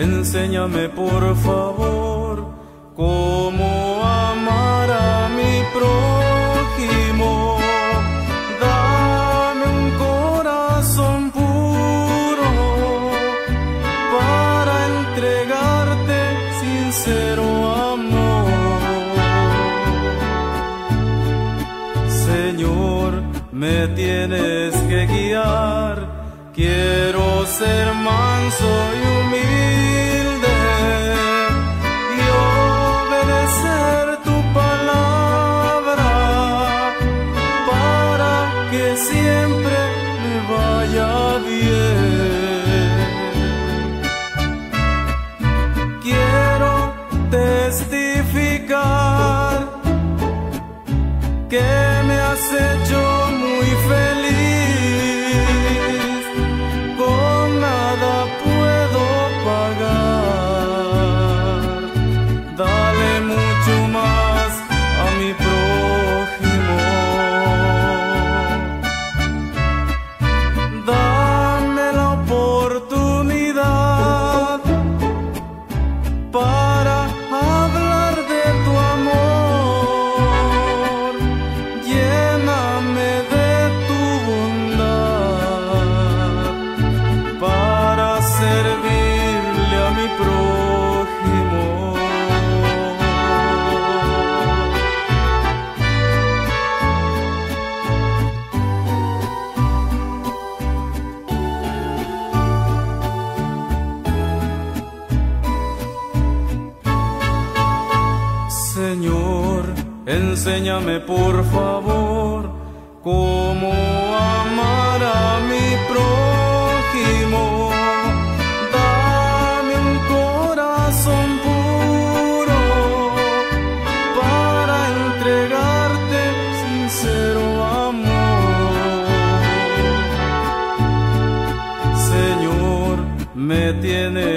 enséñame por favor cómo amar a mi prójimo. Dame un corazón puro para entregarte sincero amor. Señor, me tienes que guiar, quiero ser manso y humilde y obedecer tu palabra para que siempre me vaya bien. Quiero testificar que me has hecho muy feliz, con nada puedo pagar. Dale mucho más a mi prójimo. Dame la oportunidad para hablar de tu amor. Lléname de tu bondad para servirle a mi prójimo. Señor, enséñame por favor cómo amar a mi prójimo. Dame un corazón puro para entregarte sincero amor. Señor, me tienes